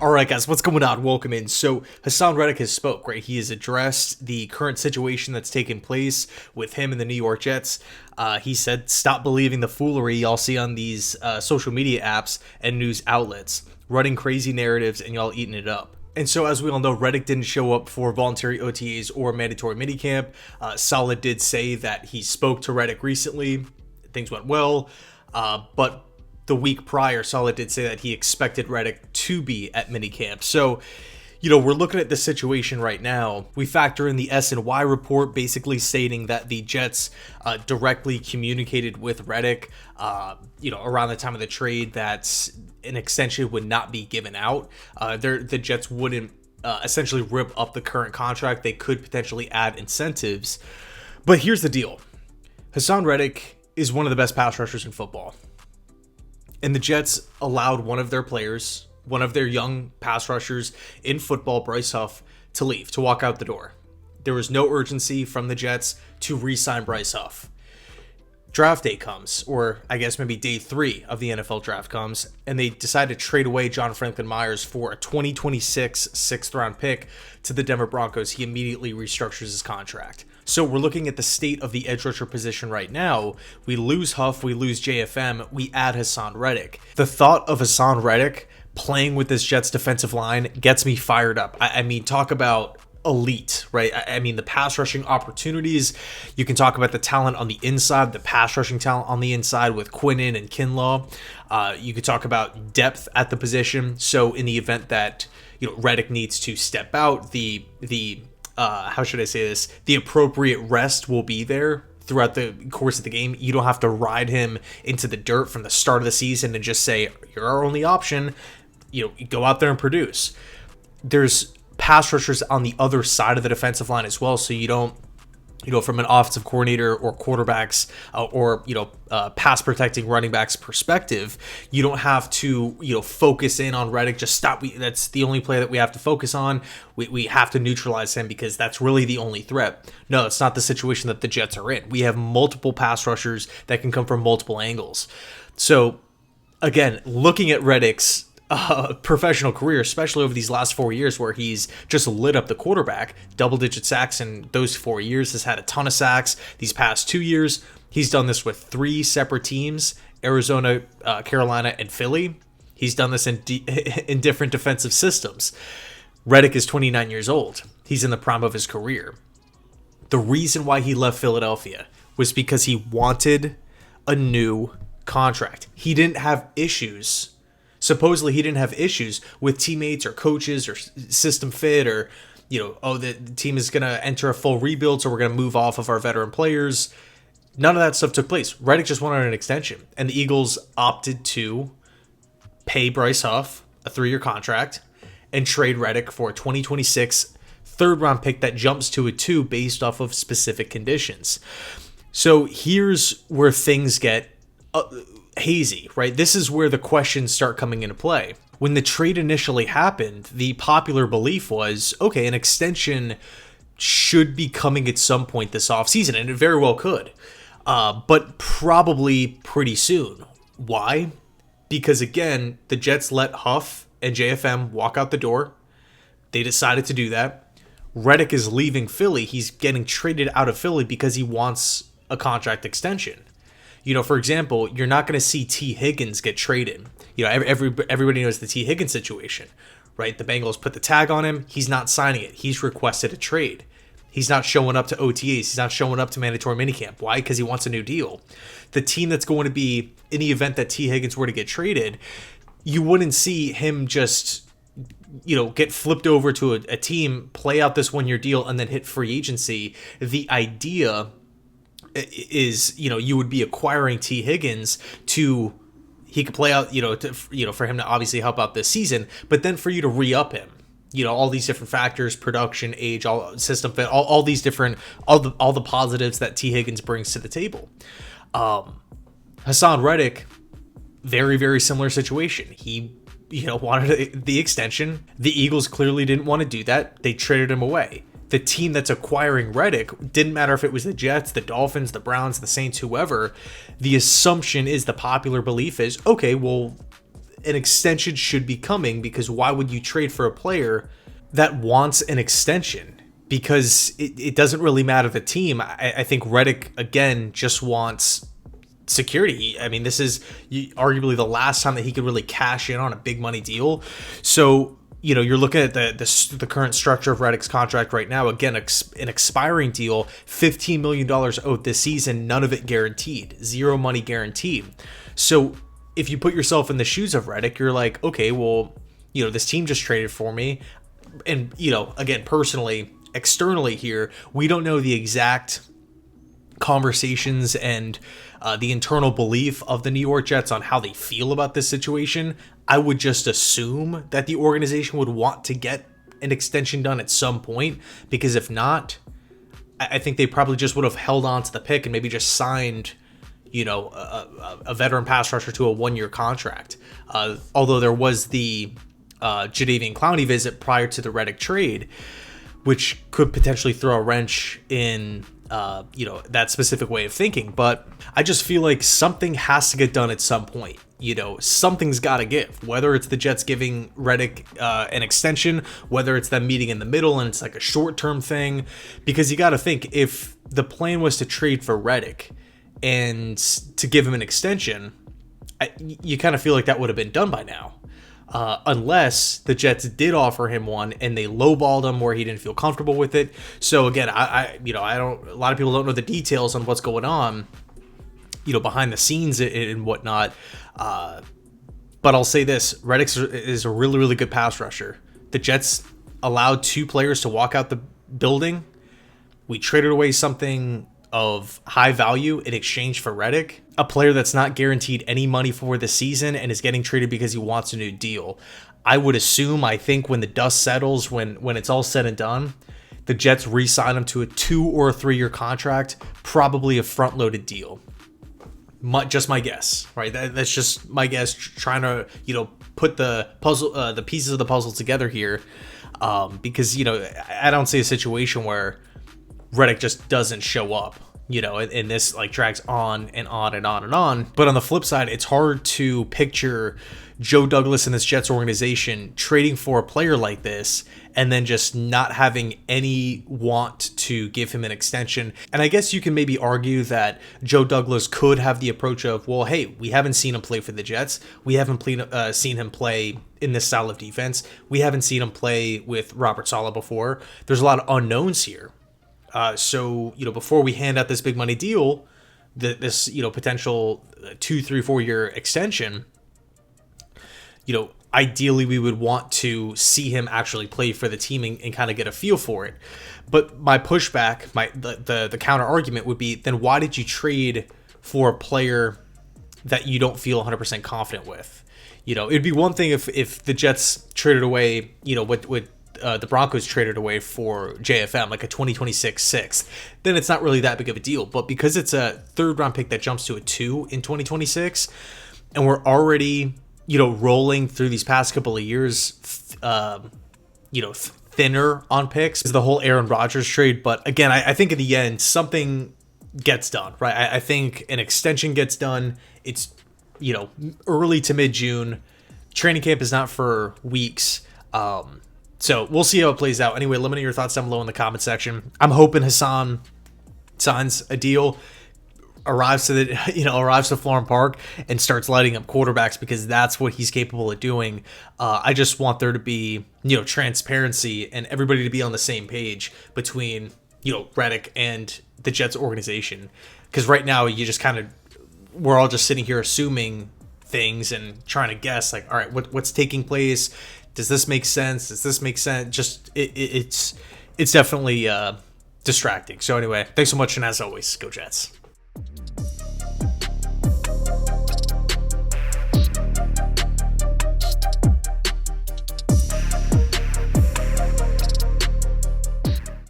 All right, guys, what's going on? Welcome in. So Haason Reddick has spoke, right? He has addressed the current situation that's taken place with him and the New York Jets. He said, stop believing the foolery y'all see on these social media apps and news outlets, running crazy narratives and y'all eating it up. And so, as we all know, Reddick didn't show up for voluntary OTAs or mandatory minicamp. Saleh did say that he spoke to Reddick recently. Things went well, but the week prior, Saleh did say that he expected Reddick to be at minicamp. So, we're looking at the situation right now. We factor in the S&Y report basically stating that the Jets directly communicated with Reddick, around the time of the trade that an extension would not be given out. The Jets wouldn't essentially rip up the current contract. They could potentially add incentives. But here's the deal. Haason Reddick is one of the best pass rushers in football. And the Jets allowed one of their players, one of their young pass rushers in football, Bryce Huff, to leave, to walk out the door. There was no urgency from the Jets to re-sign Bryce Huff. Draft day comes, or I guess maybe day 3 of the NFL draft comes, and they decide to trade away John Franklin Myers for a 2026 6th-round pick to the Denver Broncos. He immediately restructures his contract. So we're looking at the state of the edge rusher position right now. We lose Huff, we lose JFM, we add Haason Reddick. The thought of Haason Reddick playing with this Jets defensive line gets me fired up. I mean, talk about elite, right? I mean, the pass rushing opportunities. You can talk about the talent on the inside, the pass rushing talent on the inside with Quinnen and Kinlaw. You could talk about depth at the position. So in the event that Reddick needs to step out, the how should I say this? The appropriate rest will be there throughout the course of the game. You don't have to ride him into the dirt from the start of the season and just say, you're our only option. Go out there and produce. There's pass rushers on the other side of the defensive line as well, so you don't, from an offensive coordinator or quarterbacks or pass protecting running backs perspective, you don't have to focus in on Reddick. Just stop. That's the only play that we have to focus on. We have to neutralize him because that's really the only threat. No, it's not the situation that the Jets are in. We have multiple pass rushers that can come from multiple angles. So again, looking at Reddick's professional career, especially over these last 4 years where he's just lit up the quarterback, double-digit sacks in those 4 years, has had a ton of sacks. These past 2 years, he's done this with 3 separate teams, Arizona, Carolina, and Philly. He's done this in different defensive systems. Reddick is 29 years old. He's in the prime of his career. The reason why he left Philadelphia was because he wanted a new contract. He didn't have issues. Supposedly, he didn't have issues with teammates or coaches or system fit or, the team is going to enter a full rebuild, so we're going to move off of our veteran players. None of that stuff took place. Reddick just wanted an extension, and the Eagles opted to pay Bryce Huff a 3-year contract and trade Reddick for a 2026 3rd-round pick that jumps to a 2 based off of specific conditions. So here's where things get hazy, right? This is where the questions start coming into play. When the trade initially happened, the popular belief was, okay, an extension should be coming at some point this offseason, and it very well could, but probably pretty soon. Why? Because again, the Jets let Huff and JFM walk out the door. They decided to do that. Reddick is leaving Philly. He's getting traded out of Philly because he wants a contract extension. For example, you're not going to see T. Higgins get traded. Everybody knows the T. Higgins situation, right? The Bengals put the tag on him. He's not signing it. He's requested a trade. He's not showing up to OTAs. He's not showing up to mandatory minicamp. Why? Because he wants a new deal. The team that's going to be, in the event that T. Higgins were to get traded, you wouldn't see him just, get flipped over to a team, play out this 1-year deal, and then hit free agency. The idea is, you would be acquiring T. Higgins to, he could play out, for him to obviously help out this season, but then for you to re-up him, all these different factors, production, age, all system fit, all these different, all the positives that T. Higgins brings to the table. Haason Reddick, very, very similar situation. He, wanted the extension. The Eagles clearly didn't want to do that. They traded him away. The team that's acquiring Reddick, didn't matter if it was the Jets, the Dolphins, the Browns, the Saints, whoever, the assumption is, the popular belief is, okay, well, an extension should be coming, because why would you trade for a player that wants an extension? Because it doesn't really matter the team. I think Reddick, again, just wants security. I mean, this is arguably the last time that he could really cash in on a big money deal. So, you're looking at the current structure of Reddick's contract right now. Again, an expiring deal, $15 million owed this season, none of it guaranteed, zero money guaranteed. So if you put yourself in the shoes of Reddick, you're like, okay, well, this team just traded for me. And, again, personally, externally here, we don't know the exact conversations and the internal belief of the New York Jets on how they feel about this situation. I would just assume that the organization would want to get an extension done at some point, because if not, I think they probably just would have held on to the pick and maybe just signed, a veteran pass rusher to a 1-year contract. Although there was the Jadeveon Clowney visit prior to the Reddick trade, which could potentially throw a wrench in that specific way of thinking. But I just feel like something has to get done at some point. Something's got to give, whether it's the Jets giving Reddick an extension, whether it's them meeting in the middle and it's like a short-term thing, because you got to think, if the plan was to trade for Reddick and to give him an extension, you kind of feel like that would have been done by now. Unless the Jets did offer him one and they lowballed him where he didn't feel comfortable with it. So again, I don't. A lot of people don't know the details on what's going on, behind the scenes and whatnot. But I'll say this: Reddick is a really, really good pass rusher. The Jets allowed 2 players to walk out the building. We traded away something of high value in exchange for Reddick, a player that's not guaranteed any money for the season and is getting traded because he wants a new deal. I think when the dust settles, when it's all said and done, the Jets re-sign him to a 2 or 3-year contract, probably a front-loaded deal. Just my guess, right? That's just my guess, trying to, put the puzzle, the pieces of the puzzle together here, because, I don't see a situation where Reddick just doesn't show up, and this drags on and on and on and on. But on the flip side, it's hard to picture Joe Douglas and this Jets organization trading for a player like this and then just not having any want to give him an extension. And I guess you can maybe argue that Joe Douglas could have the approach of, well, hey, we haven't seen him play for the Jets. We haven't seen him play in this style of defense. We haven't seen him play with Robert Saleh before. There's a lot of unknowns here. So, before we hand out this big money deal, this, potential 2, 3, 4-year extension, ideally we would want to see him actually play for the team and kind of get a feel for it. But my pushback, the counter argument would be, then why did you trade for a player that you don't feel 100% confident with? It'd be one thing if the Jets traded away, what the Broncos traded away for JFM, like a 2026 6th, then it's not really that big of a deal. But because it's a 3rd-round pick that jumps to a 2 in 2026, and we're already, rolling through these past couple of years, thinner on picks, is the whole Aaron Rodgers trade. But again, I think in the end, something gets done, right? I think an extension gets done. It's, early to mid-June. Training camp is not for weeks. So we'll see how it plays out. Anyway, let me know your thoughts down below in the comment section. I'm hoping Haason signs a deal, arrives to Florham Park and starts lighting up quarterbacks, because that's what he's capable of doing. I just want there to be, transparency and everybody to be on the same page between, Reddick and the Jets organization. Because right now we're all just sitting here assuming things and trying to guess, like, all right, what's taking place? Does this make sense? Does this make sense? Just it's definitely distracting. So anyway, thanks so much, and as always, go Jets.